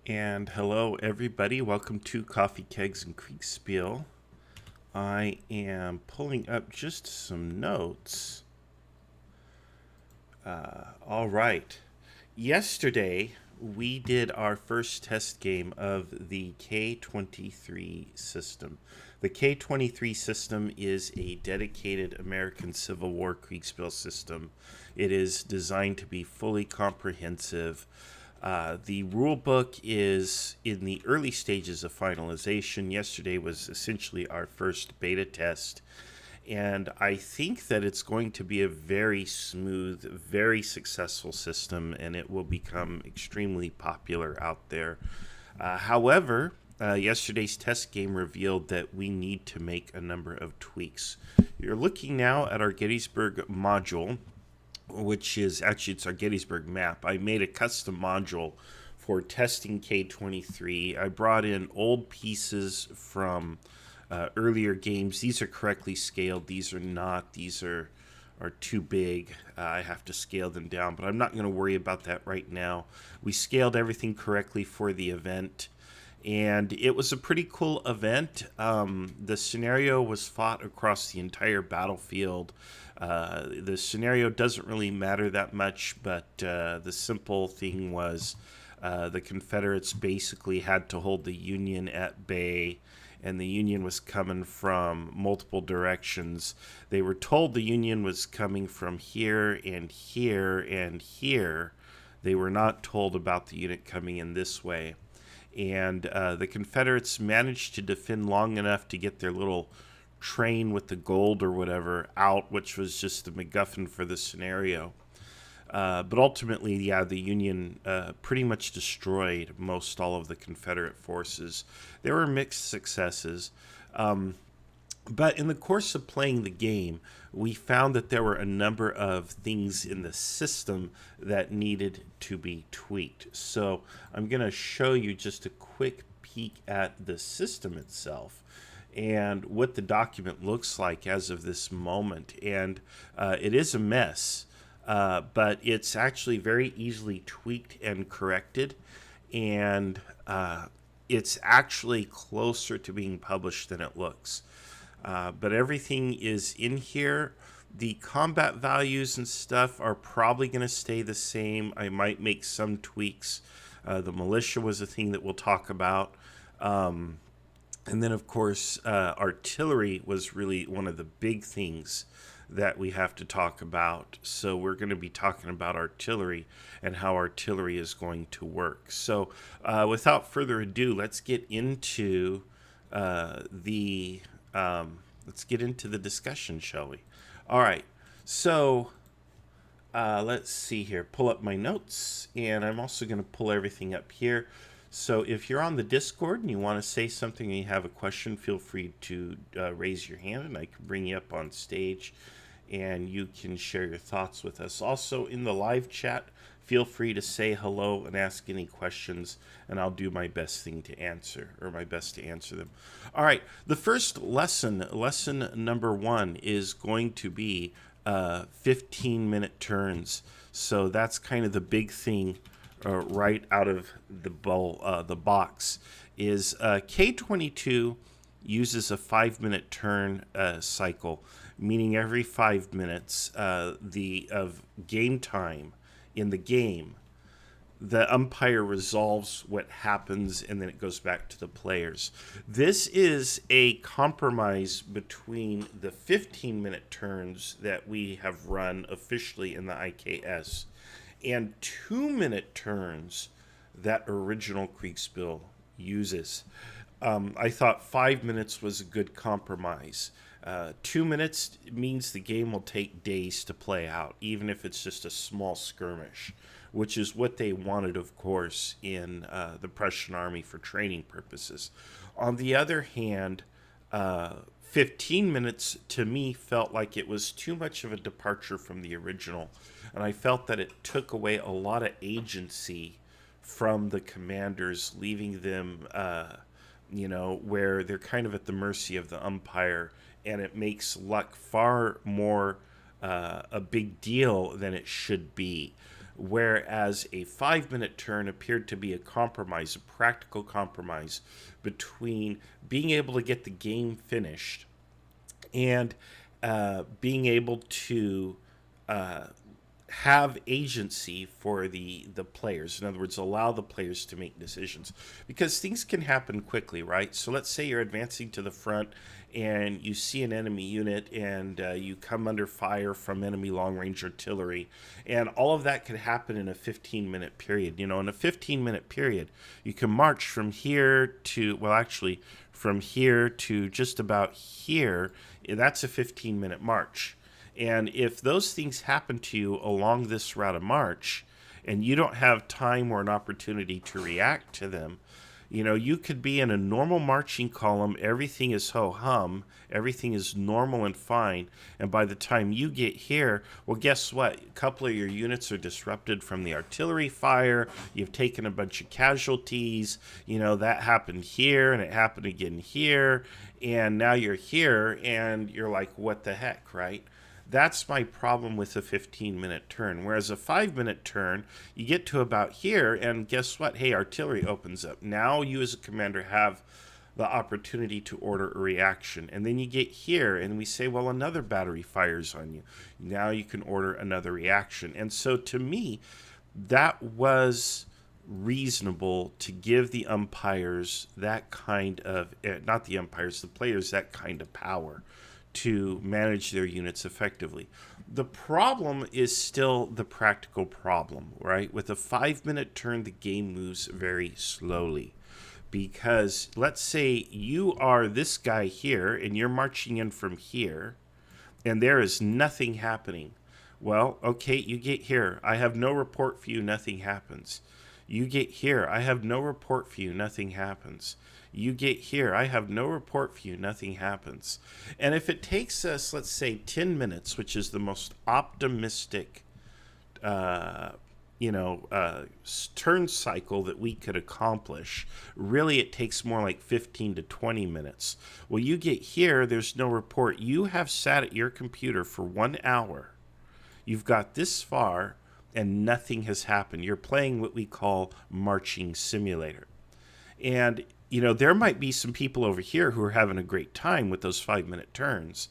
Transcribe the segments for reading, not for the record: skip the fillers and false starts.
And hello, everybody. Welcome to Coffee, Kegs, and Kriegsspiel. I am pulling up just some notes. All right. Yesterday, we did our first test game of the K23 system. The K23 system is a dedicated American Civil War Kriegsspiel system. It is designed to be fully comprehensive. The rule book is in the early stages of finalization. Yesterday was essentially our first beta test, and I think that it's going to be a very smooth, very successful system, and it will become extremely popular out there. However, yesterday's test game revealed that we need to make a number of tweaks. You're looking now at our Gettysburg module, which is actually it's our Gettysburg map. I made a custom module for testing K23. I brought in old pieces from earlier games. These are correctly scaled. These are not. These are too big. I have to scale them down, but I'm not going to worry about that right now. We scaled everything correctly for the event, and it was a pretty cool event. The scenario was fought across the entire battlefield. The scenario doesn't really matter that much, but the simple thing was the Confederates basically had to hold the Union at bay, and the Union was coming from multiple directions. They were told the Union was coming from here and here and here. They were not told about the unit coming in this way. And the Confederates managed to defend long enough to get their little train with the gold or whatever out, which was just the MacGuffin for the scenario. But ultimately, yeah, the Union pretty much destroyed most all of the Confederate forces. There were mixed successes. But in the course of playing the game, we found that there were a number of things in the system that needed to be tweaked. So I'm going to show you just a quick peek at the system itself and what the document looks like as of this moment. And it is a mess, but it's actually very easily tweaked and corrected. And it's actually closer to being published than it looks. But everything is in here. The combat values and stuff are probably going to stay the same. I might make some tweaks. The militia was a thing that we'll talk about. And then, of course, artillery was really one of the big things that we have to talk about. So we're going to be talking about artillery and how artillery is going to work. So without further ado, let's get into let's get into the discussion, shall we? All right. So let's see here. Pull up my notes, and I'm also going to pull everything up here. So if you're on the Discord and you want to say something and you have a question, feel free to raise your hand, and I can bring you up on stage, and you can share your thoughts with us. Also, in the live chat, feel free to say hello and ask any questions, and I'll do my best to answer them. All right, the first lesson number 1, is going to be 15-minute turns. So that's kind of the big thing right out of the box. Is K22 uses a 5-minute turn cycle, meaning every 5 minutes of game time in the game, the umpire resolves what happens, and then it goes back to the players. This is a compromise between the 15-minute turns that we have run officially in the IKS and 2-minute turns that original Kriegsspiel uses. I thought 5 minutes was a good compromise. 2 minutes means the game will take days to play out, even if it's just a small skirmish, which is what they wanted, of course, in the Prussian army for training purposes. On the other hand, 15 minutes to me felt like it was too much of a departure from the original, and I felt that it took away a lot of agency from the commanders, leaving them where they're kind of at the mercy of the umpire, and it makes luck far more a big deal than it should be. whereas a 5-minute turn appeared to be a compromise, a practical compromise between being able to get the game finished and being able to have agency for the players. In other words, allow the players to make decisions, because things can happen quickly, right? So let's say you're advancing to the front and you see an enemy unit, and you come under fire from enemy long-range artillery, and all of that could happen in a 15-minute period. In a 15-minute period, you can march from here to, well, actually, from here to just about here. That's a 15-minute march. And if those things happen to you along this route of march, and you don't have time or an opportunity to react to them, you could be in a normal marching column. Everything is ho-hum. Everything is normal and fine. And by the time you get here, well, guess what? A couple of your units are disrupted from the artillery fire. You've taken a bunch of casualties. That happened here, and it happened again here. And now you're here, and you're like, what the heck, right? That's my problem with a 15-minute turn. Whereas a 5-minute turn, you get to about here, and guess what? Hey, artillery opens up. Now you as a commander have the opportunity to order a reaction. And then you get here, and we say, well, another battery fires on you. Now you can order another reaction. And so to me, that was reasonable to give the umpires that kind of, not the umpires, the players, that kind of power to manage their units effectively. The problem is still the practical problem, right? With a 5-minute turn, the game moves very slowly, because let's say you are this guy here and you're marching in from here and there is nothing happening. Well, okay, you get here. I have no report for you. Nothing happens. You get here. I have no report for you. Nothing happens. You get here. I have no report for you. Nothing happens. And if it takes us, let's say, 10 minutes, which is the most optimistic, turn cycle that we could accomplish, really it takes more like 15 to 20 minutes. Well, you get here. There's no report. You have sat at your computer for 1 hour. You've got this far, and nothing has happened. You're playing what we call marching simulator. And there might be some people over here who are having a great time with those 5-minute turns,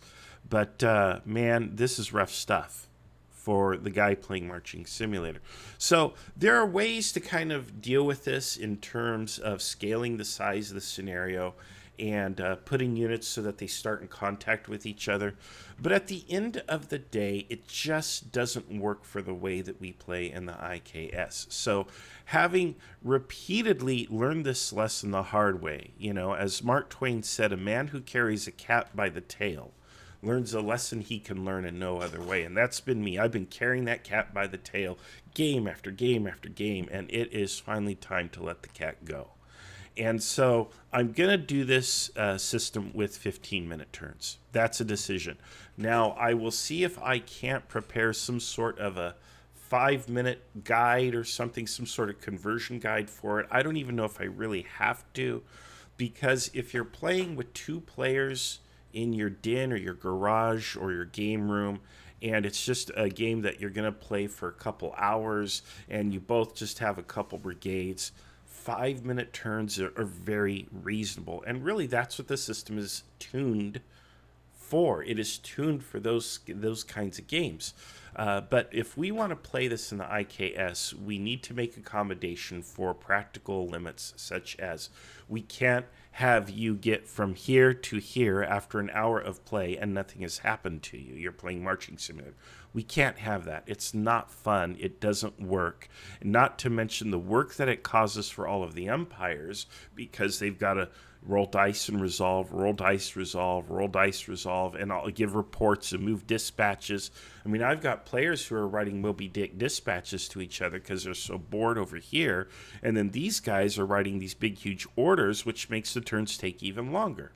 but man, this is rough stuff for the guy playing marching simulator. So there are ways to kind of deal with this in terms of scaling the size of the scenario and putting units so that they start in contact with each other. But at the end of the day, it just doesn't work for the way that we play in the IKS. So having repeatedly learned this lesson the hard way, as Mark Twain said, a man who carries a cat by the tail learns a lesson he can learn in no other way. And that's been me. I've been carrying that cat by the tail game after game after game, and it is finally time to let the cat go. And so I'm going to do this system with 15-minute turns. That's a decision. Now, I will see if I can't prepare some sort of a 5-minute guide or something, some sort of conversion guide for it. I don't even know if I really have to, because if you're playing with 2 players in your den or your garage or your game room, and it's just a game that you're going to play for a couple hours, and you both just have a couple brigades, 5-minute turns are very reasonable. And really, that's what the system is tuned for. It is tuned for those kinds of games. But if we want to play this in the IKS, we need to make accommodation for practical limits, such as we can't have you get from here to here after an hour of play and nothing has happened to you. You're playing marching simulator. We can't have that. It's not fun. It doesn't work. Not to mention the work that it causes for all of the umpires, because they've got to roll dice and resolve, roll dice, resolve, roll dice, resolve, and I'll give reports and move dispatches. I mean, I've got players who are writing Moby Dick dispatches to each other because they're so bored over here, and then these guys are writing these big, huge orders, which makes the turns take even longer.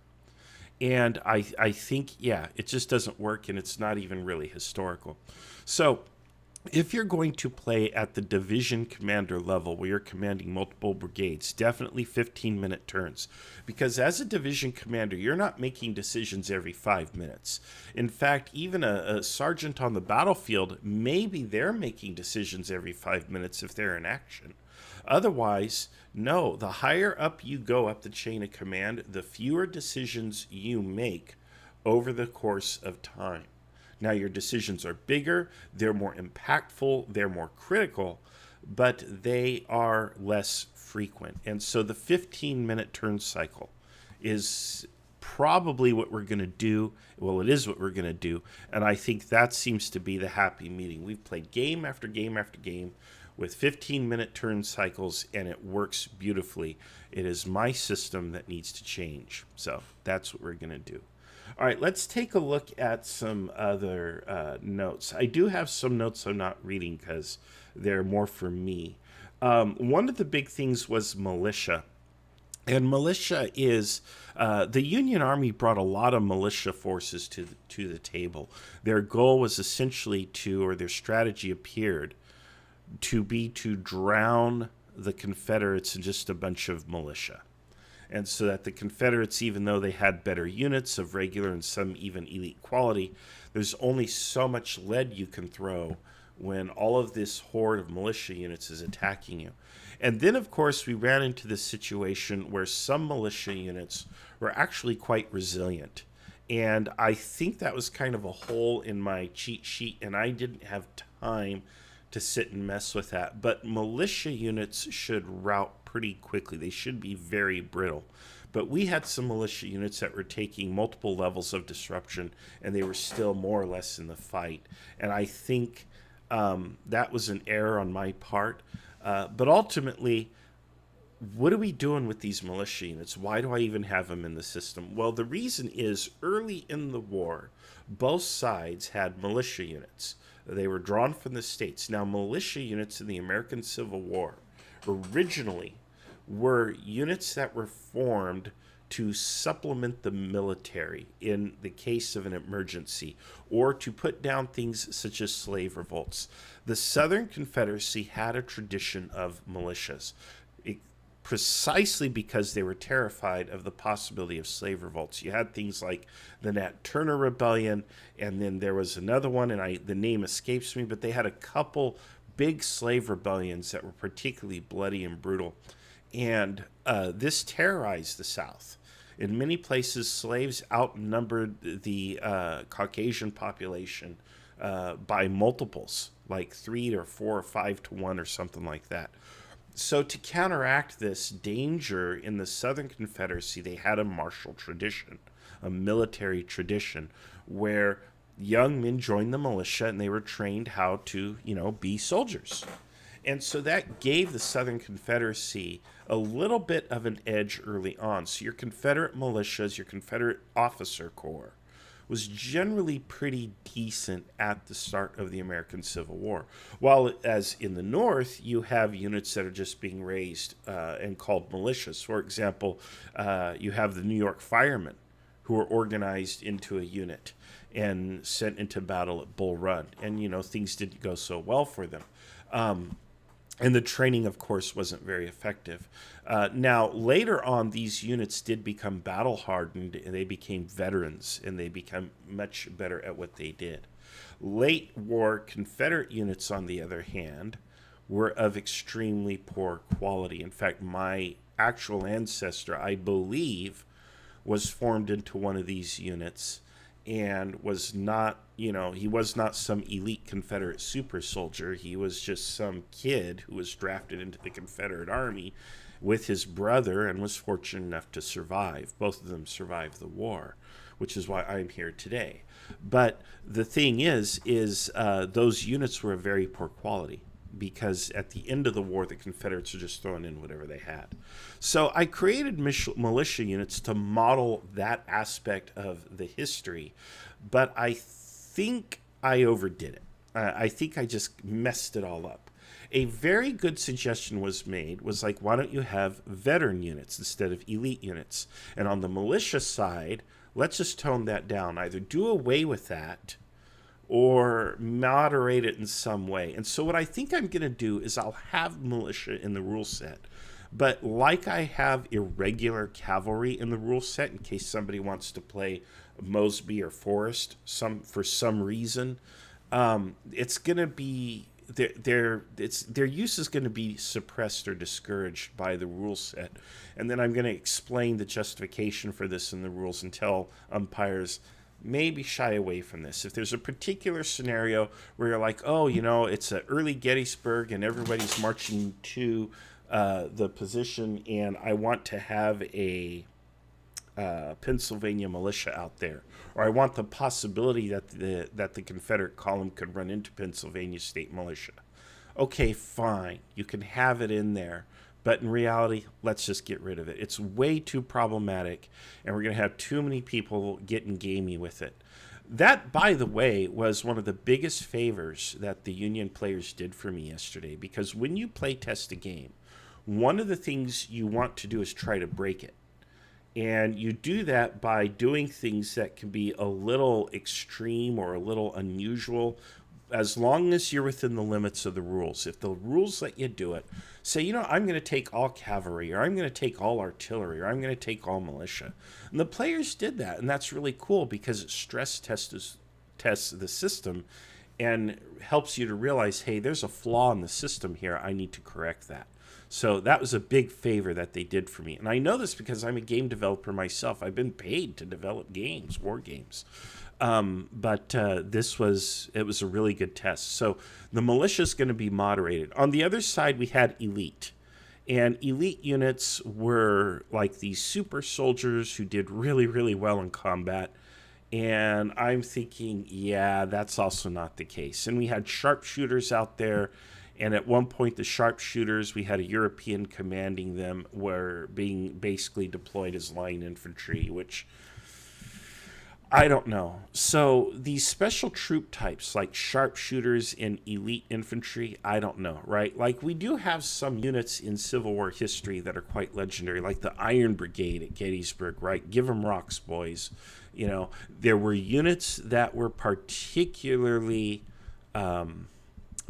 And I think, yeah, it just doesn't work, and it's not even really historical. So If you're going to play at the division commander level where you're commanding multiple brigades, definitely 15-minute turns. Because as a division commander, you're not making decisions every 5 minutes. In fact, even a sergeant on the battlefield, maybe they're making decisions every 5 minutes if they're in action. Otherwise, no, the higher up you go up the chain of command, the fewer decisions you make over the course of time. Now, your decisions are bigger, they're more impactful, they're more critical, but they are less frequent. And so the 15-minute turn cycle is probably what we're going to do. Well, it is what we're going to do. And I think that seems to be the happy medium. We've played game after game after game with 15-minute turn cycles, and it works beautifully. It is my system that needs to change. So that's what we're going to do. All right, let's take a look at some other notes. I do have some notes I'm not reading because they're more for me. One of the big things was militia. And militia is, the Union Army brought a lot of militia forces to the table. Their goal was essentially to, or their strategy appeared to be to drown the Confederates in just a bunch of militia. And so that the Confederates, even though they had better units of regular and some even elite quality, there's only so much lead you can throw when all of this horde of militia units is attacking you. And then, of course, we ran into this situation where some militia units were actually quite resilient. And I think that was kind of a hole in my cheat sheet, and I didn't have time to sit and mess with that. But militia units should rout pretty quickly. They should be very brittle. But we had some militia units that were taking multiple levels of disruption, and they were still more or less in the fight. And I think that was an error on my part. But ultimately, what are we doing with these militia units? Why do I even have them in the system? Well, the reason is early in the war, both sides had militia units. They were drawn from the states. Now, militia units in the American Civil War originally were units that were formed to supplement the military in the case of an emergency or to put down things such as slave revolts. The Southern Confederacy had a tradition of militias, precisely because they were terrified of the possibility of slave revolts. You had things like the Nat Turner Rebellion, and then there was another one, and the name escapes me, but they had a couple big slave rebellions that were particularly bloody and brutal. And this terrorized the South. In many places, slaves outnumbered the Caucasian population by multiples, like 3 or 4 or 5 to 1 or something like that. So to counteract this danger in the Southern Confederacy, they had a martial tradition, a military tradition, where young men joined the militia and they were trained how to, be soldiers. And so that gave the Southern Confederacy a little bit of an edge early on. So your Confederate militias, your Confederate officer corps, was generally pretty decent at the start of the American Civil War. While as in the North, you have units that are just being raised and called militias. For example, you have the New York Firemen, who were organized into a unit and sent into battle at Bull Run. And, things didn't go so well for them. And the training, of course, wasn't very effective. Now, later on, these units did become battle-hardened, and they became veterans, and they became much better at what they did. Late war Confederate units, on the other hand, were of extremely poor quality. In fact, my actual ancestor, I believe, was formed into one of these units and was not, he was not some elite Confederate super soldier. He was just some kid who was drafted into the Confederate Army with his brother and was fortunate enough to survive. Both of them survived the war, which is why I'm here today. But the thing is those units were of very poor quality, because at the end of the war, the Confederates were just throwing in whatever they had. So I created militia units to model that aspect of the history, but I think I overdid it. I think I just messed it all up. A very good suggestion was made, was like, why don't you have veteran units instead of elite units? And on the militia side, let's just tone that down. Either do away with that, or moderate it in some way. And so what I think I'm going to do is I'll have militia in the rule set. But like I have irregular cavalry in the rule set in case somebody wants to play Mosby or Forrest for some reason, it's going to be their use is going to be suppressed or discouraged by the rule set. And then I'm going to explain the justification for this in the rules and tell umpires maybe shy away from this. If there's a particular scenario where you're like, oh, it's an early Gettysburg and everybody's marching to the position, and I want to have a Pennsylvania militia out there, or I want the possibility that the Confederate column could run into Pennsylvania state militia. Okay, fine, you can have it in there, but in reality, let's just get rid of it. It's way too problematic, and we're going to have too many people getting gamey with it. That, by the way, was one of the biggest favors that the Union players did for me yesterday, because when you play test a game, one of the things you want to do is try to break it. And you do that by doing things that can be a little extreme or a little unusual, as long as you're within the limits of the rules. If the rules let you do it, say, I'm going to take all cavalry, or I'm going to take all artillery, or I'm going to take all militia. And the players did that, and that's really cool because it stress tests the system and helps you to realize, hey, there's a flaw in the system here. I need to correct that. So that was a big favor that they did for me. And I know this because I'm a game developer myself. I've been paid to develop games, war games. But it was a really good test. So the militia is going to be moderated. On the other side, we had elite. And elite units were like these super soldiers who did really, really well in combat. And I'm thinking, yeah, that's also not the case. And we had sharpshooters out there. And at one point, the sharpshooters, we had a European commanding them, were being basically deployed as line infantry, which I don't know. So these special troop types like sharpshooters and elite infantry, I don't know, right? Like we do have some units in Civil War history that are quite legendary, like the Iron Brigade at Gettysburg, right? Give 'em rocks, boys. There were units that were particularly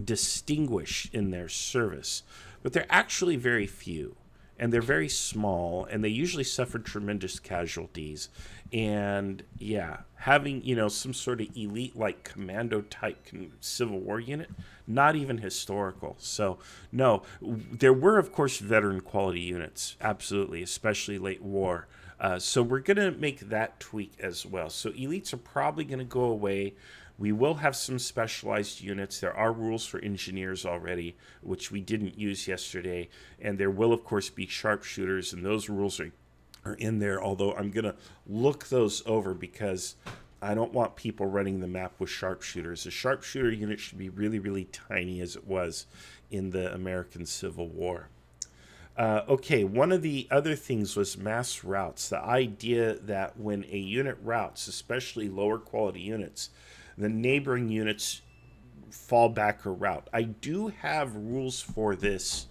distinguished in their service, but they're actually very few, and they're very small, and they usually suffered tremendous casualties. And yeah, having some sort of elite like commando type Civil War unit, not even historical. So no, there were of course veteran quality units, absolutely, especially late war. So we're gonna make that tweak as well. So elites are probably gonna go away. We will have some specialized units. There are rules for engineers already, which we didn't use yesterday. And there will, of course, be sharpshooters, and those rules are in there, although I'm going to look those over because I don't want people running the map with sharpshooters. A sharpshooter unit should be really, really tiny as it was in the American Civil War. Okay, one of the other things was mass routes. The idea that when a unit routes, especially lower quality units, the neighboring units fall back or route. I do have rules for this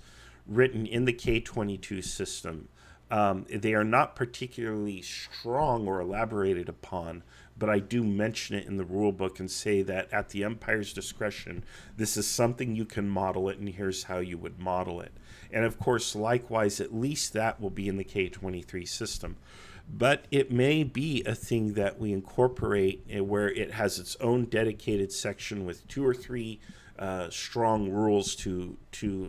written in the K23 system. They are not particularly strong or elaborated upon, but I do mention it in the rule book and say that at the umpire's discretion, this is something you can model it, and here's how you would model it. And of course, likewise, at least that will be in the K23 system. But it may be a thing that we incorporate where it has its own dedicated section with 2 or 3 strong rules to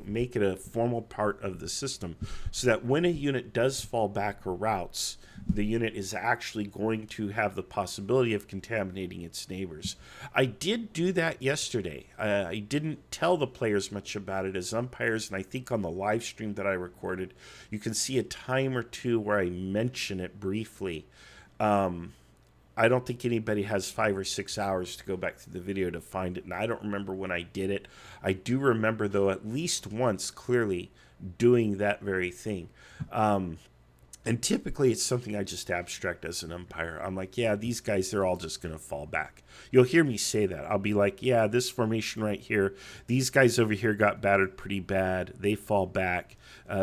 make it a formal part of the system, so that when a unit does fall back or routes, the unit is actually going to have the possibility of contaminating its neighbors. I did do that yesterday. I didn't tell the players much about it as umpires, and I think on the live stream that I recorded, you can see a time or two where I mention it briefly. I don't think anybody has 5 or 6 hours to go back to the video to find it, and I don't remember when I did it. I do remember, though, at least once clearly doing that very thing. And typically it's something I just abstract as an umpire. I'm like, yeah, these guys, they're all just going to fall back. You'll hear me say that. I'll be like, yeah, this formation right here, these guys over here got battered pretty bad. They fall back.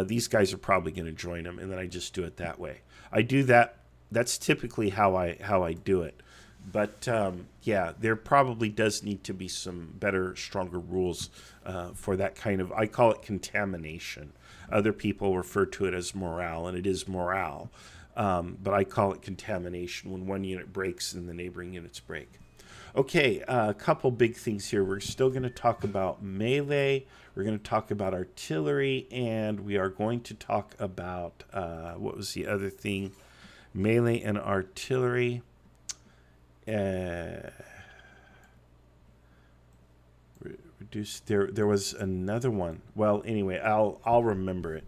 These guys are probably going to join them, and then I just do it that way. I do that. That's typically how I do it. But yeah, there probably does need to be some better, stronger rules for that kind of, I call it contamination. Other people refer to it as morale, and it is morale. But I call it contamination when one unit breaks and the neighboring units break. Okay, a couple big things here. We're still going to talk about melee. We're going to talk about artillery, and we are going to talk about what was the other thing? Melee and artillery. Reduce. There was another one. Well, anyway, I'll remember it.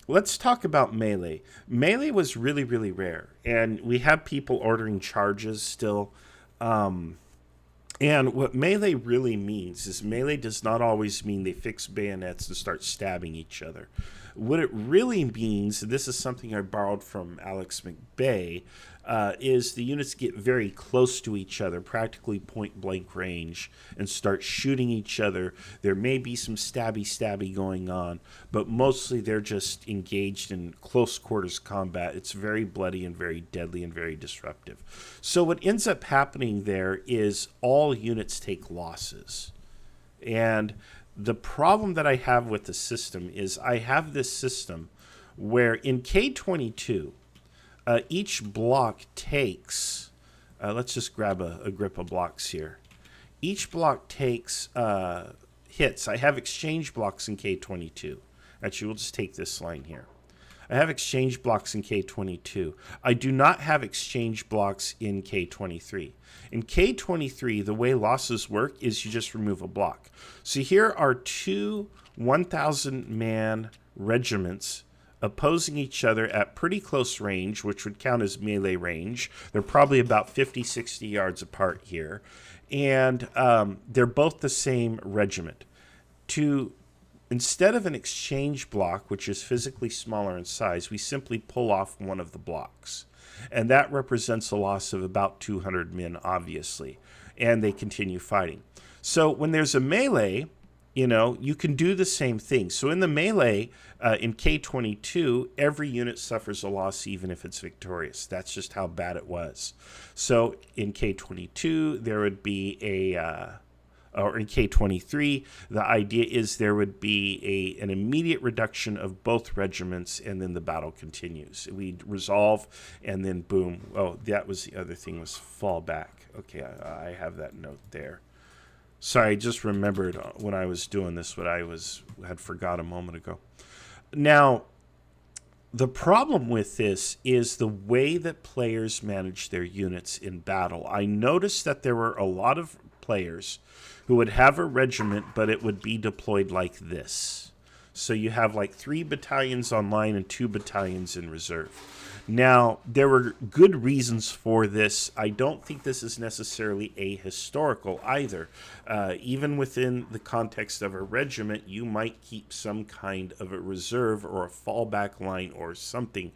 Let's talk about melee. Melee was really, really rare, and we have people ordering charges still. And what melee really means is melee does not always mean they fix bayonets and start stabbing each other. What it really means, and this is something I borrowed from Alex McBay, is the units get very close to each other, practically point blank range, and start shooting each other. There may be some stabby going on, but mostly they're just engaged in close quarters combat. It's very bloody and very deadly and very disruptive. So what ends up happening there is all units take losses. And the problem that I have with the system is I have this system where in K22, each block takes, let's just grab a grip of blocks here. Each block takes hits. I have exchange blocks in K22. Actually, we'll just take this line here. I have exchange blocks in K22. I do not have exchange blocks in K23. In K23, the way losses work is you just remove a block. So here are two 1,000-man regiments opposing each other at pretty close range, which would count as melee range. They're probably about 50, 60 yards apart here. And they're both the same regiment. Instead of an exchange block, which is physically smaller in size, we simply pull off one of the blocks. And that represents a loss of about 200 men, obviously. And they continue fighting. So when there's a melee, you can do the same thing. So in the melee, in K22, every unit suffers a loss even if it's victorious. That's just how bad it was. So in K22, there would be or in K23, the idea is there would be an immediate reduction of both regiments, and then the battle continues. We'd resolve, and then boom. Oh, that was the other thing, was fall back. Okay, I have that note there. Sorry, I just remembered when I was doing this what I had forgot a moment ago. Now, the problem with this is the way that players manage their units in battle. I noticed that there were a lot of players who would have a regiment, but it would be deployed like this. So you have like 3 battalions online and 2 battalions in reserve. Now, there were good reasons for this. I don't think this is necessarily ahistorical either. Even within the context of a regiment, you might keep some kind of a reserve or a fallback line or something.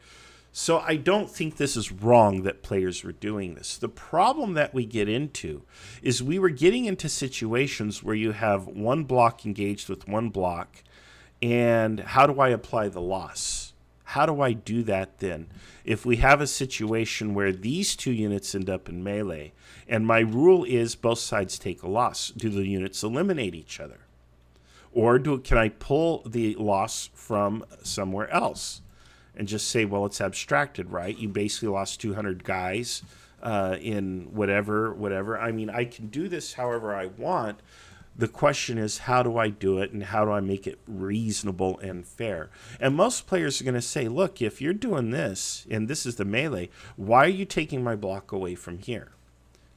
So I don't think this is wrong that players were doing this. The problem that we get into is we were getting into situations where you have one block engaged with one block, and how do I apply the loss? How do I do that then? If we have a situation where these two units end up in melee, and my rule is both sides take a loss, do the units eliminate each other? Or can I pull the loss from somewhere else? And just say, well, it's abstracted, right? You basically lost 200 guys in whatever. I mean, I can do this however I want. The question is, how do I do it, and how do I make it reasonable and fair? And most players are going to say, look, if you're doing this, and this is the melee, why are you taking my block away from here?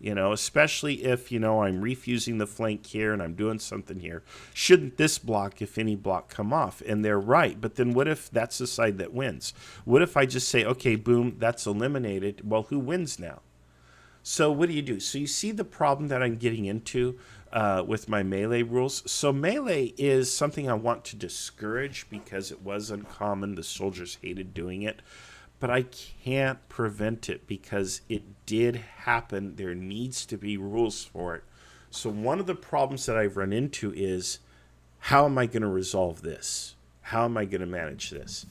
Especially if, I'm refusing the flank here and I'm doing something here. Shouldn't this block, if any block, come off? And they're right. But then what if that's the side that wins? What if I just say, okay, boom, that's eliminated. Well, who wins now? So what do? So you see the problem that I'm getting into with my melee rules. So melee is something I want to discourage because it was uncommon. The soldiers hated doing it. But I can't prevent it because it did happen. There needs to be rules for it. So one of the problems that I've run into is, how am I going to resolve this? How am I going to manage this?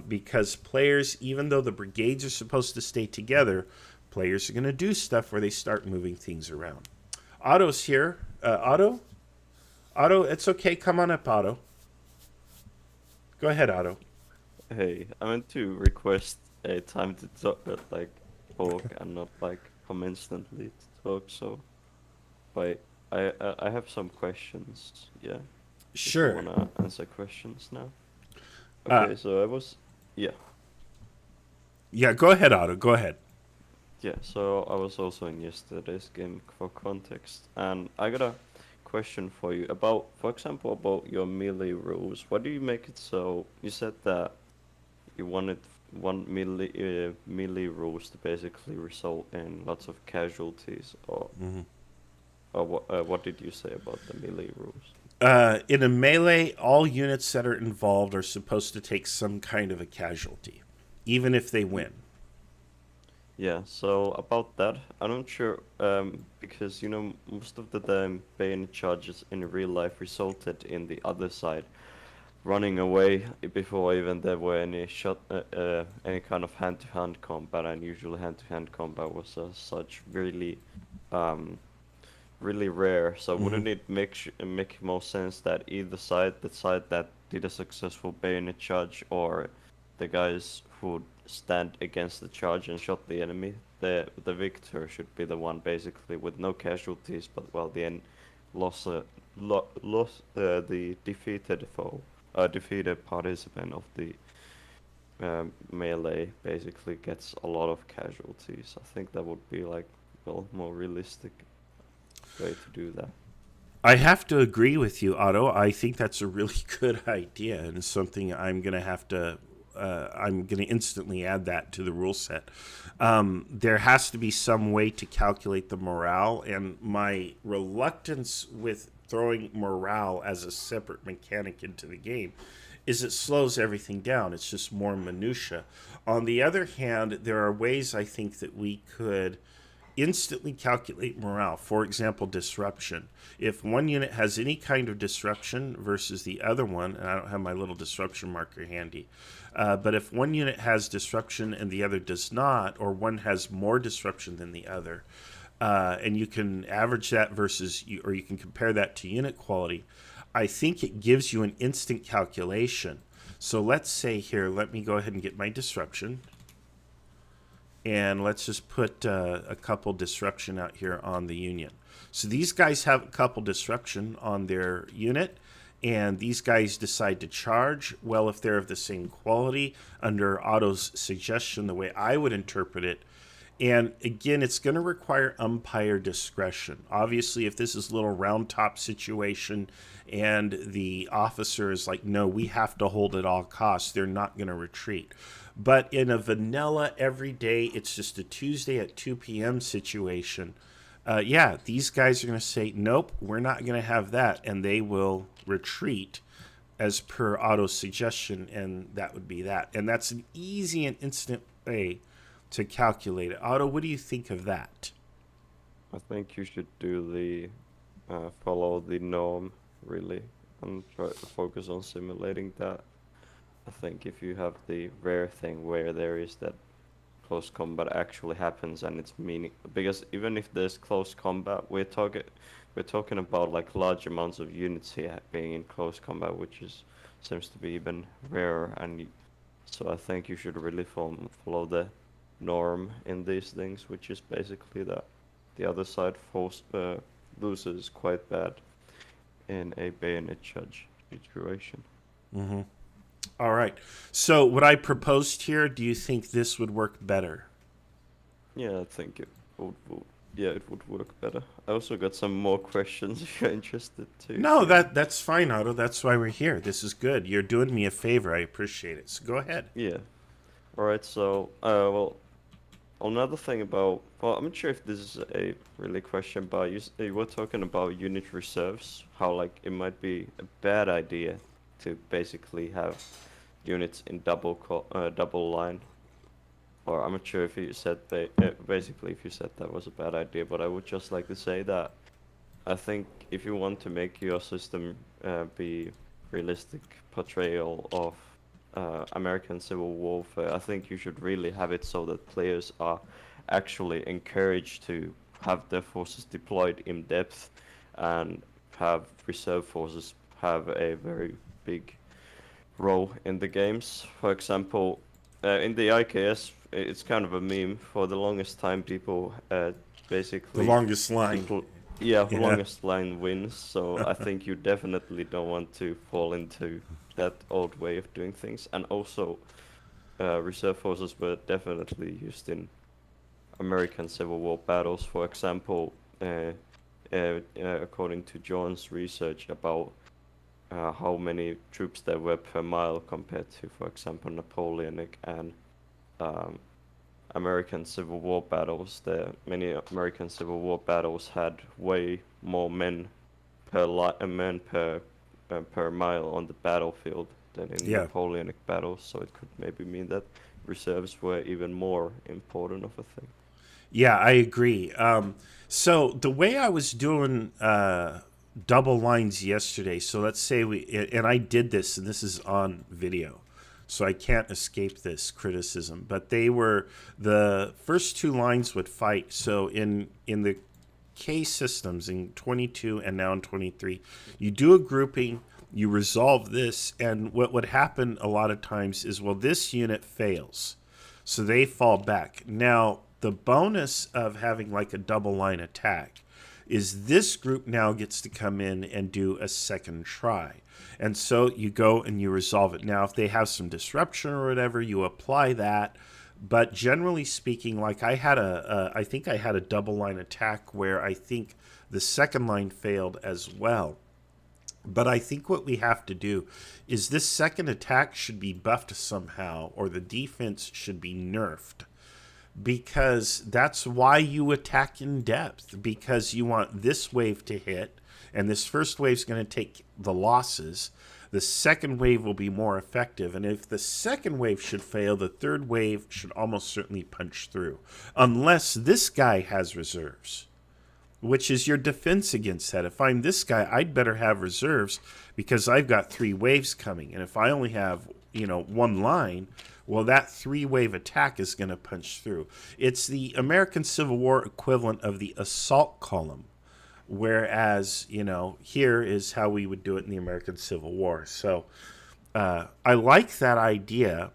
Because players, even though the brigades are supposed to stay together, Players are going to do stuff where they start moving things around. Otto's here. Otto? Otto, it's okay. Come on up, Otto. Go ahead, Otto. Hey, I meant to request a time to talk, talk and not like come instantly to talk. So, but I have some questions. Yeah, if you Sure. wanna answer questions now. Uh, Okay, so yeah, yeah, go ahead, Otto. Go ahead. yeah. So I was also in yesterday's game for context, and I got a question for you about, for example, about your melee rules. What do you make it so? You said that you wanted one melee rules to basically result in lots of casualties, Mm-hmm. or what did you say about the melee rules? In a melee, all units that are involved are supposed to take some kind of a casualty, even if they Y- win. Yeah, so about that, I'm not sure, because most of the time bayonet charges in real life resulted in the other side running away before even there were any kind of hand-to-hand combat, and usually hand-to-hand combat was such um, really rare. So Mm-hmm. wouldn't it make more sense that either side, the side that did a successful bayonet charge, or the guys who stand against the charge and shot the enemy, the victor should be the one basically with no casualties, but well, the end lost lost the defeated foe, defeated participant of the melee basically gets a lot of casualties. I think that would be like, well, more realistic way to do that. I have to agree with you, Otto. I think that's a really good idea and something I'm going to have to. I'm going to instantly add that to the rule set. There has to be some way to calculate the morale, and my reluctance with throwing morale as a separate mechanic into the game is it slows everything down. It's just more minutia. On the other hand, there are ways I think that we could instantly calculate morale. For example, disruption. If one unit has any kind of disruption versus the other one, and I don't have my little disruption marker handy, but if one unit has disruption and the other does not, or one has more disruption than the other, and you can average that versus, or you can compare that to unit quality, I think it gives you an instant calculation. So let's say here, let me go ahead and get my disruption. And let's just put a couple disruption out here on the Union. So these guys have a couple disruption on their unit, and these guys decide to charge. Well, if they're of the same quality, under Otto's suggestion, the way I would interpret it, and again, it's going to require umpire discretion. Obviously, if this is a little round top situation and the officer is like, no, we have to hold at all costs, they're not going to retreat. But in a vanilla everyday, it's just a Tuesday at 2 p.m. situation, yeah, these guys are going to say, nope, we're not going to have that. And they will retreat as per Otto's suggestion, and that would be that. And that's an easy and instant way to calculate it. Otto, what do you think of that? I think you should do the follow the norm really and try to focus on simulating that. I think if you have the rare thing where there is that close combat actually happens and it's meaning, because even if there's close combat, we're talking about like large amounts of units here being in close combat, which is seems to be even rarer, and so I think you should really follow the norm in these things, which is basically that the other side loses quite bad in a bayonet charge situation. Mm-hmm. All right. So, what I proposed here, do you think this would work better? Yeah, I think yeah, it would work better. I also got some more questions if you're interested to No, hear. that's fine, Otto. That's why we're here. This is good. You're doing me a favor. I appreciate it. So go ahead. Yeah. All right. So, well, another thing about, well, I'm not sure if this is a really question, but you were talking about unit reserves, how like it might be a bad idea to basically have units in double line. Or I'm not sure if you said basically if you said that was a bad idea, but I would just like to say that I think if you want to make your system be realistic portrayal of American Civil Warfare, I think you should really have it so that players are actually encouraged to have their forces deployed in depth and have reserve forces have a very big role in the games. For example, in the IKS, it's kind of a meme. For the longest time, people The basically longest line. deploy. Yeah, Yeah. longest line wins. So I think you definitely don't want to fall into that old way of doing things. And also, reserve forces were definitely used in American Civil War battles. For example, according to John's research about how many troops there were per mile compared to, for example, Napoleonic and um, American Civil War battles. Many American Civil War battles had way more men per mile on the battlefield than in Yeah. Napoleonic battles. So it could maybe mean that reserves were even more important of a thing. Yeah, I agree. So the way I was doing double lines yesterday, so let's say and I did this, and this is on video, so I can't escape this criticism. But the first two lines would fight. So in the K systems in 22 and now in 23, you do a grouping, you resolve this, and what would happen a lot of times is, well, this unit fails, so they fall back. Now, the bonus of having like a double line attack is this group now gets to come in and do a second try. And so you go and you resolve it. Now, if they have some disruption or whatever, you apply that. But generally speaking, like I think I had a double line attack where I think the second line failed as well. But I think what we have to do is this second attack should be buffed somehow, or the defense should be nerfed, because that's why you attack in depth, because you want this wave to hit, and this first wave is going to take the losses. The second wave will be more effective, and if the second wave should fail, the third wave should almost certainly punch through, unless this guy has reserves, which is your defense against that. If I'm this guy, I'd better have reserves because I've got three waves coming. And if I only have, one line, well, that three-wave attack is going to punch through. It's the American Civil War equivalent of the assault column, whereas, here is how we would do it in the American Civil War. So I like that idea.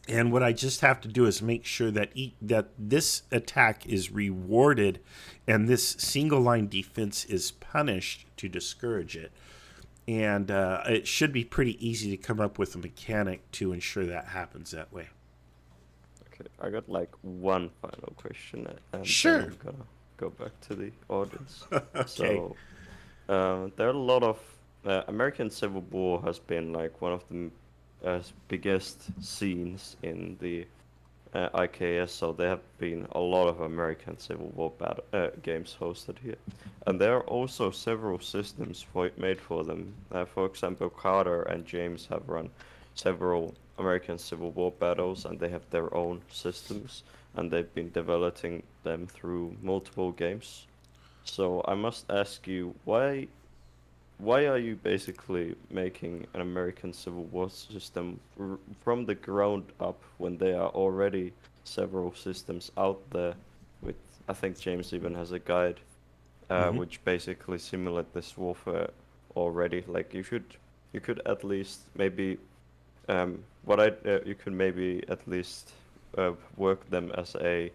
And what I just have to do is make sure that that this attack is rewarded and this single line defense is punished to discourage it. And it should be pretty easy to come up with a mechanic to ensure that happens that way. Okay, I got like one final question, and Sure. then I'm gonna go back to the audience. Okay. So, there are a lot of American Civil War has been like one of the biggest scenes in the IKS, so there have been a lot of American Civil War games hosted here. And there are also several systems made for them. For example, Carter and James have run several American Civil War battles, and they have their own systems, and they've been developing them through multiple games. So I must ask you, why are you basically making an American Civil War system from the ground up when there are already several systems out there? With I think James even has a guide, Mm-hmm. which basically simulate this warfare already. Like you could at least maybe, you could maybe at least work them as a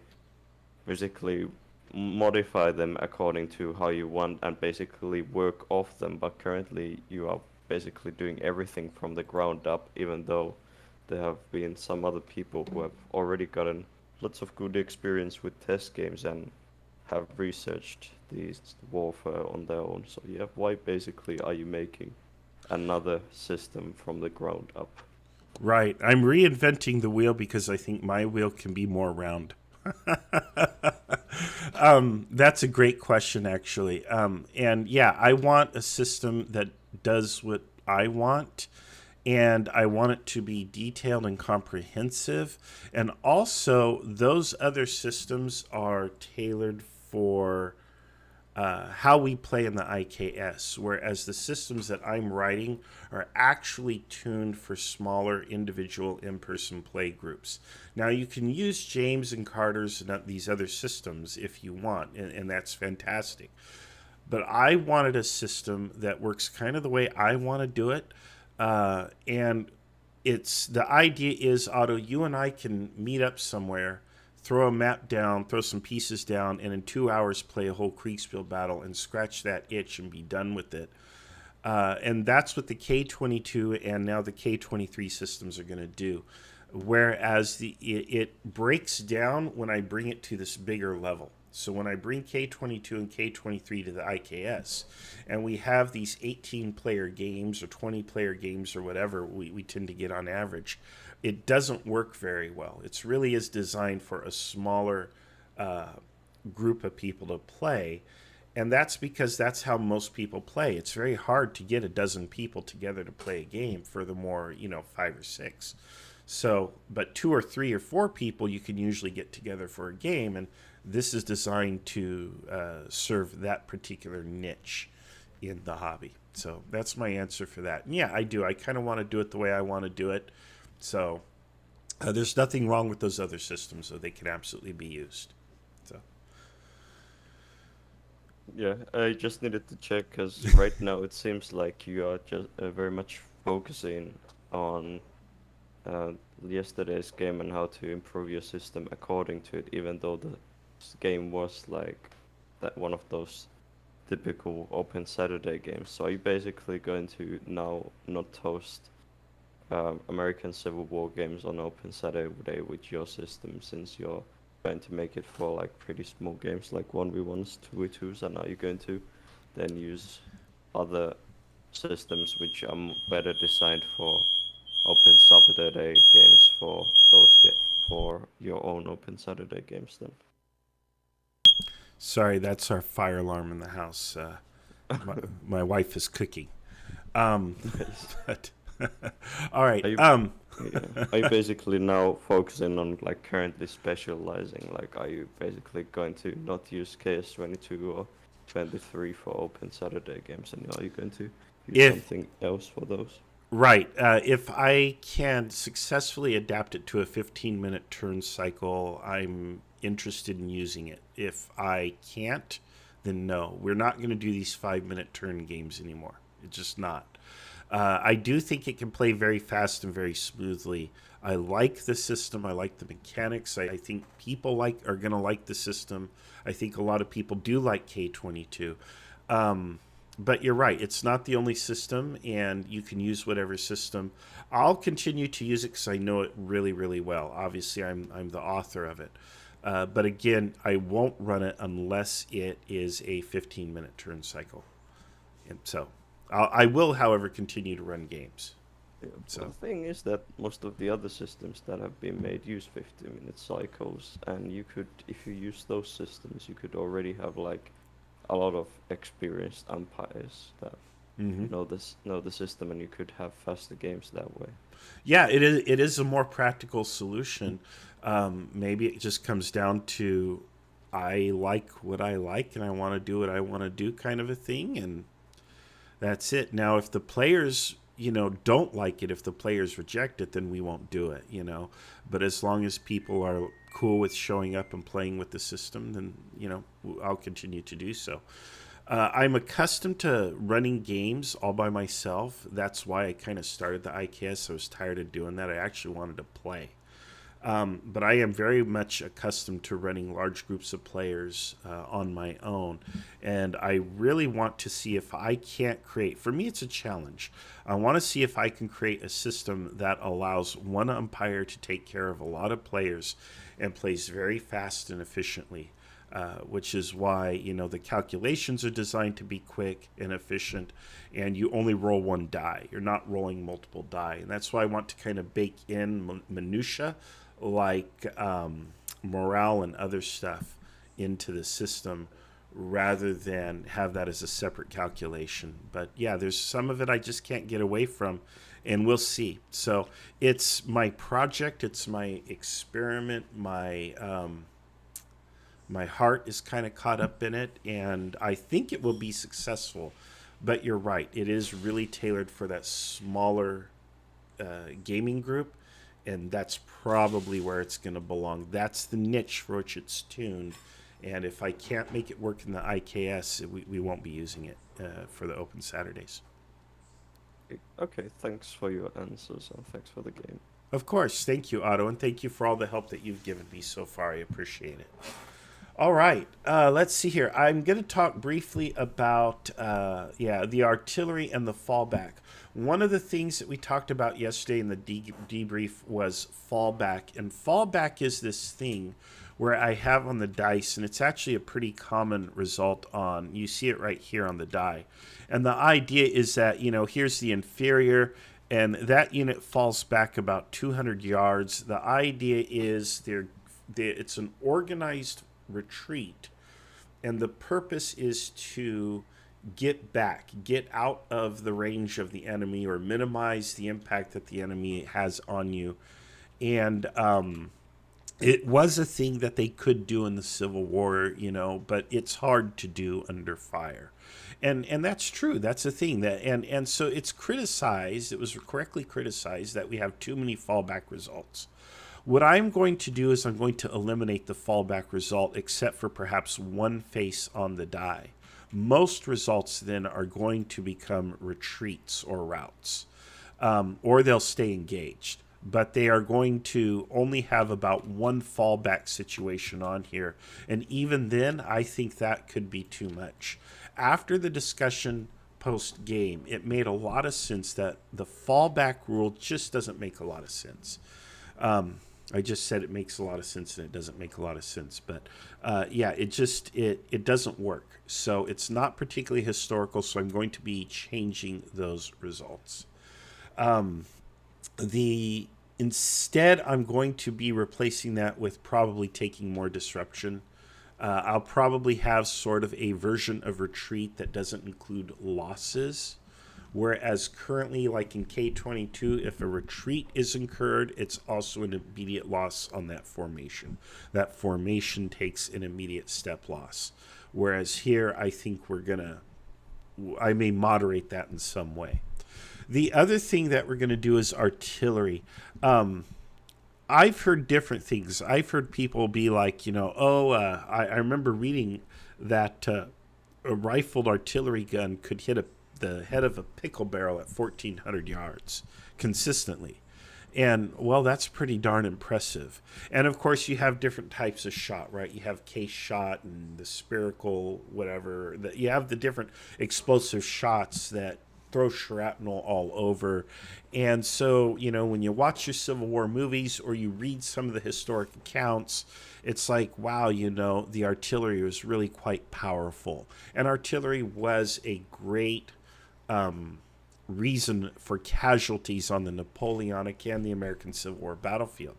basically modify them according to how you want and basically work off them, but currently you are basically doing everything from the ground up, even though there have been some other people who have already gotten lots of good experience with test games and have researched these warfare on their own. So yeah, why basically are you making another system from the ground up? Right. I'm reinventing the wheel because I think my wheel can be more round. That's a great question, actually. And yeah, I want a system that does what I want, and I want it to be detailed and comprehensive. And also, those other systems are tailored for how we play in the IKS, whereas the systems that I'm writing are actually tuned for smaller individual in-person play groups. Now you can use James and Carter's and these other systems if you want, and that's fantastic. But I wanted a system that works kind of the way I want to do it, and it's the idea is, Otto, you and I can meet up somewhere, throw a map down, throw some pieces down, and in 2 hours play a whole Kriegsspiel battle and scratch that itch and be done with it. And that's what the K22 and now the K23 systems are going to do. Whereas it breaks down when I bring it to this bigger level. So when I bring K22 and K23 to the IKS, and we have these 18-player games or 20-player games or whatever we tend to get on average, it doesn't work very well. It really is designed for a smaller group of people to play, and that's because that's how most people play. It's very hard to get a dozen people together to play a game. Furthermore, 5 or 6. So, but 2 or 3 or 4 people you can usually get together for a game, and this is designed to serve that particular niche in the hobby. So that's my answer for that. And yeah, I do. I kind of want to do it the way I want to do it. So there's nothing wrong with those other systems, so they can absolutely be used. So Yeah, I just needed to check because right now it seems like you are just very much focusing on uh, yesterday's game and how to improve your system according to it, even though the game was like that one of those typical Open Saturday games. So are you basically going to now not host American Civil War games on Open Saturday with your system, since you're going to make it for like pretty small games like 1v1s, 2v2s, and are you going to then use other systems which are better designed for Open Saturday games for for your own Open Saturday games then? sorry, that's our fire alarm in the house. My wife is cooking. But all right. Are you yeah. Are you basically now focusing on like currently specializing? Like, are you basically going to not use KS22 or 23 for Open Saturday games, and are you going to use If something else for those? Right. If I can successfully adapt it to a 15-minute turn cycle, I'm interested in using it. If I can't, then no. We're not going to do these 5-minute turn games anymore. It's just not. I do think it can play very fast and very smoothly. I like the system. I like the mechanics. I think people are going to like the system. I think a lot of people do like K22. But you're right. It's not the only system, and you can use whatever system. I'll continue to use it because I know it really, really well. Obviously, I'm the author of it. But again, I won't run it unless it is a 15-minute turn cycle. And so I will, however, continue to run games. Yeah, So the thing is that most of the other systems that have been made use 15-minute cycles, and you could, if you use those systems, you could already have like a lot of experienced umpires that hmm know the system, and you could have faster games that way. yeah, it is a more practical solution. Maybe it just comes down to I like what I like and I want to do what I want to do kind of a thing, and that's it. Now, if the players, don't like it, if the players reject it, then we won't do it. But as long as people are cool with showing up and playing with the system, then, I'll continue to do so. I'm accustomed to running games all by myself. That's why I kind of started the IKS. I was tired of doing that. I actually wanted to play. But I am very much accustomed to running large groups of players on my own. And I really want to see if I can't create, for me, it's a challenge. I want to see if I can create a system that allows one umpire to take care of a lot of players and plays very fast and efficiently. Which is why, the calculations are designed to be quick and efficient, and you only roll one die. You're not rolling multiple die. And that's why I want to kind of bake in minutia like morale and other stuff into the system rather than have that as a separate calculation. But yeah, there's some of it I just can't get away from, and we'll see. So it's my project, it's my experiment, my My heart is kind of caught up in it, and I think it will be successful. But you're right, it is really tailored for that smaller gaming group, and that's probably where it's going to belong. That's the niche for which it's tuned. And if I can't make it work in the IKS, we won't be using it for the open Saturdays. Okay, thanks for your answers and thanks for the game. Of course. Thank you, Otto, and thank you for all the help that you've given me so far. I appreciate it. All right. Let's see here. I'm going to talk briefly about the artillery and the fallback. One of the things that we talked about yesterday in the debrief was fallback. And fallback is this thing where I have on the dice, and it's actually a pretty common result on, you see it right here on the die. And the idea is that, here's the inferior, and that unit falls back about 200 yards. The idea is it's an organized retreat, and the purpose is to get back, get out of the range of the enemy, or minimize the impact that the enemy has on you. And it was a thing that they could do in the Civil War, but it's hard to do under fire. And that's true. That's a thing and so it's criticized. It was correctly criticized that we have too many fallback results. What I'm going to do is I'm going to eliminate the fallback result, except for perhaps one face on the die. Most results then are going to become retreats or routes, or they'll stay engaged. But they are going to only have about one fallback situation on here. And even then, I think that could be too much. After the discussion post-game, it made a lot of sense that the fallback rule just doesn't make a lot of sense. I just said it makes a lot of sense and it doesn't make a lot of sense. But it doesn't work. So it's not particularly historical, so I'm going to be changing those results. Instead, I'm going to be replacing that with probably taking more disruption. I'll probably have sort of a version of retreat that doesn't include losses. Whereas currently, like in K22, if a retreat is incurred, it's also an immediate loss on that formation. That formation takes an immediate step loss. Whereas here, I think I may moderate that in some way. The other thing that we're going to do is artillery. I've heard different things. I've heard people be like, I remember reading that a rifled artillery gun could hit the head of a pickle barrel at 1,400 yards consistently. And, well, that's pretty darn impressive. And, of course, you have different types of shot, right? You have case shot and the spherical whatever. You have the different explosive shots that throw shrapnel all over. And so, when you watch your Civil War movies or you read some of the historic accounts, it's like, wow, the artillery was really quite powerful. And artillery was a great reason for casualties on the Napoleonic and the American Civil War battlefield.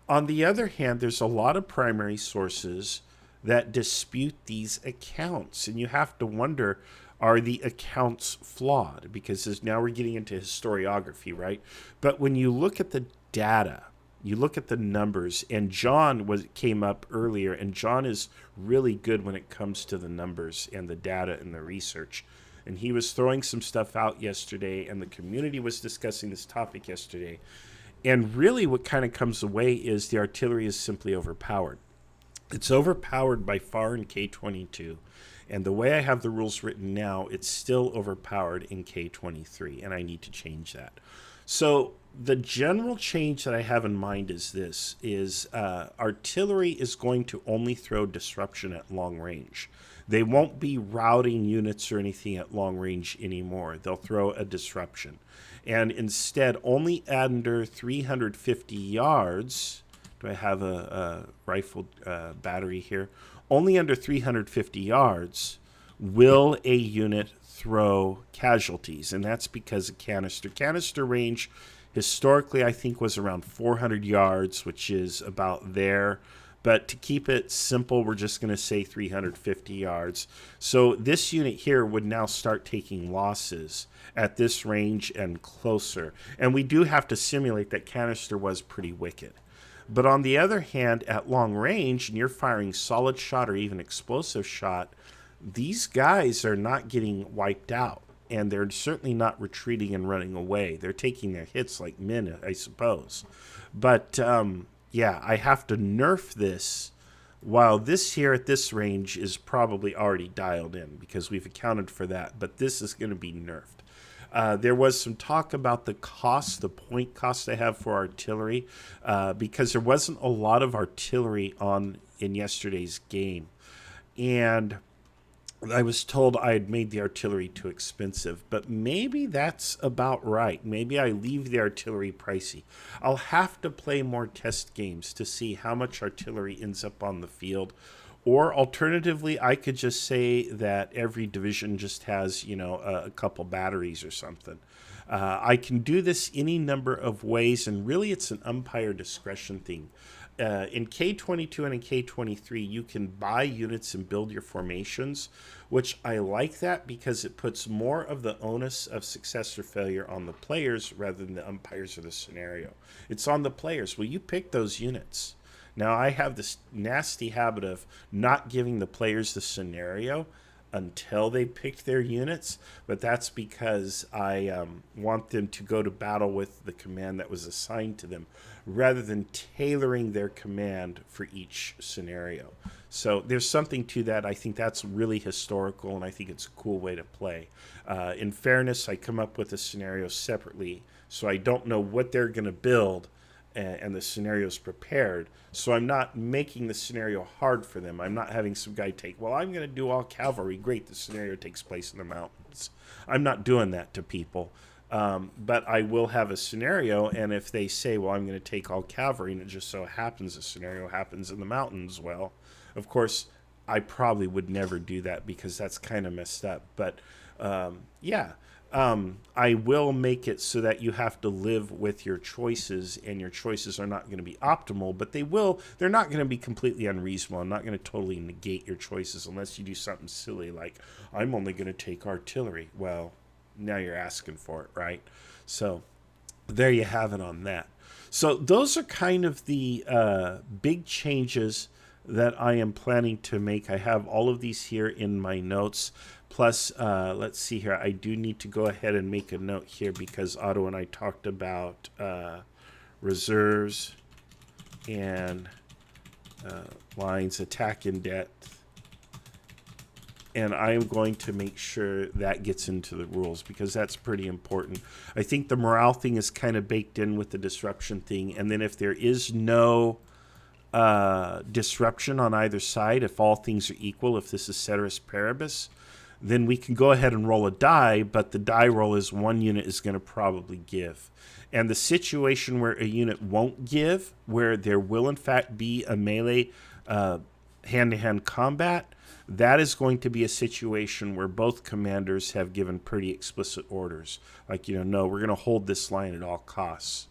On the other hand, there's a lot of primary sources that dispute these accounts. And you have to wonder, are the accounts flawed? Because now we're getting into historiography, right? But when you look at the data, you look at the numbers, and John came up earlier, and John is really good when it comes to the numbers and the data and the research. And he was throwing some stuff out yesterday, and the community was discussing this topic yesterday. And really what kind of comes away is the artillery is simply overpowered. It's overpowered by far in K22. And the way I have the rules written now, it's still overpowered in K23, and I need to change that. So the general change that I have in mind is this, artillery is going to only throw disruption at long range. They won't be routing units or anything at long range anymore. They'll throw a disruption. And instead, only under 350 yards, do I have a rifled battery here? Only under 350 yards will a unit throw casualties, and that's because of canister. Canister range historically, I think, was around 400 yards, which is about there. But to keep it simple, we're just going to say 350 yards. So this unit here would now start taking losses at this range and closer. And we do have to simulate that canister was pretty wicked. But on the other hand, at long range, and you're firing solid shot or even explosive shot, these guys are not getting wiped out. And they're certainly not retreating and running away. They're taking their hits like men, I suppose. But yeah, I have to nerf this, while this here at this range is probably already dialed in because we've accounted for that. But this is going to be nerfed. There was some talk about the cost, the point cost I have for artillery, because there wasn't a lot of artillery on in yesterday's game. And I was told I had made the artillery too expensive, but maybe that's about right. Maybe I leave the artillery pricey. I'll have to play more test games to see how much artillery ends up on the field. Or alternatively, I could just say that every division just has, a couple batteries or something. I can do this any number of ways, and really it's an umpire discretion thing. In K22 and in K23, you can buy units and build your formations, which I like that because it puts more of the onus of success or failure on the players rather than the umpires or the scenario. It's on the players. Well, you pick those units. Now, I have this nasty habit of not giving the players the scenario until they pick their units, but that's because I want them to go to battle with the command that was assigned to them rather than tailoring their command for each scenario. So there's something to that. I think that's really historical, and I think it's a cool way to play. In fairness, I come up with a scenario separately, so I don't know what they're going to build, and the scenario's prepared. So I'm not making the scenario hard for them. I'm not having some guy take, well, I'm going to do all cavalry. Great, the scenario takes place in the mountains. I'm not doing that to people. But I will have a scenario, and if they say, well, I'm going to take all cavalry, and it just so happens the scenario happens in the mountains, well, of course, I probably would never do that because that's kind of messed up. But yeah. I will make it so that you have to live with your choices, and your choices are not going to be optimal, but they're not going to be completely unreasonable. I'm not going to totally negate your choices unless you do something silly like, I'm only going to take artillery. Well, now you're asking for it, right? So there you have it on that. So those are kind of the big changes that I am planning to make. I have all of these here in my notes. Plus, let's see here. I do need to go ahead and make a note here because Otto and I talked about reserves and lines, attack in depth. And I am going to make sure that gets into the rules because that's pretty important. I think the morale thing is kind of baked in with the disruption thing. And then if there is no disruption on either side, if all things are equal, if this is ceteris paribus, then we can go ahead and roll a die, but the die roll is one unit is going to probably give. And the situation where a unit won't give, where there will in fact be a melee hand-to-hand combat, that is going to be a situation where both commanders have given pretty explicit orders. Like, no, we're going to hold this line at all costs.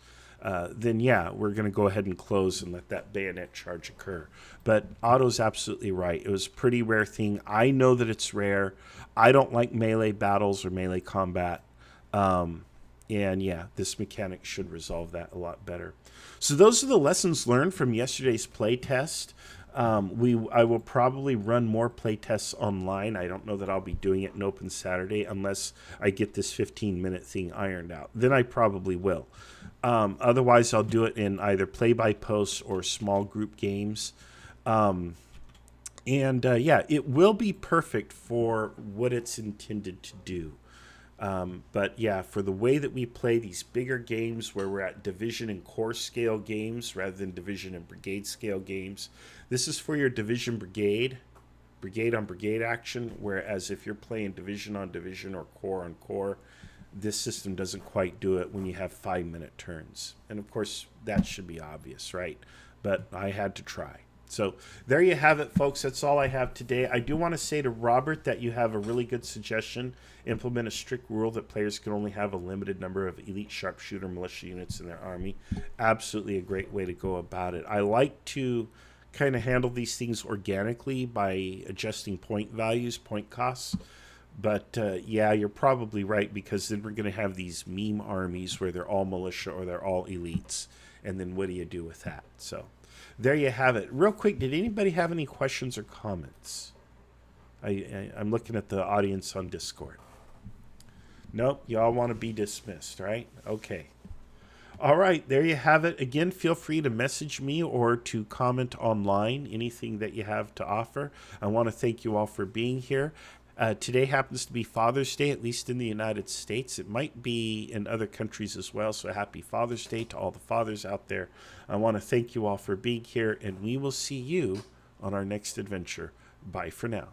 Then yeah, we're going to go ahead and close and let that bayonet charge occur. But Otto's absolutely right. It was a pretty rare thing. I know that it's rare. I don't like melee battles or melee combat. And yeah, this mechanic should resolve that a lot better. So those are the lessons learned from yesterday's playtest. I will probably run more playtests online. I don't know that I'll be doing it in Open Saturday unless I get this 15-minute thing ironed out. Then I probably will. Otherwise, I'll do it in either play-by-post or small group games. Yeah, it will be perfect for what it's intended to do. But yeah, for the way that we play these bigger games where we're at division and corps scale games rather than division and brigade scale games, this is for your division brigade on brigade action, whereas if you're playing division on division or corps on corps, this system doesn't quite do it when you have 5-minute turns. And of course, that should be obvious, right? But I had to try. So there you have it, folks. That's all I have today. I do want to say to Robert that you have a really good suggestion. Implement a strict rule that players can only have a limited number of elite sharpshooter militia units in their army. Absolutely a great way to go about it. I like to kind of handle these things organically by adjusting point values, point costs. But yeah, you're probably right, because then we're going to have these meme armies where they're all militia or they're all elites. And then what do you do with that? So there you have it. Real quick, did anybody have any questions or comments? I'm looking at the audience on Discord. Nope, y'all want to be dismissed, right? Okay. All right, there you have it. Again, feel free to message me or to comment online anything that you have to offer. I want to thank you all for being here. Today happens to be Father's Day, at least in the United States. It might be in other countries as well, so happy Father's Day to all the fathers out there. I want to thank you all for being here, and we will see you on our next adventure. Bye for now.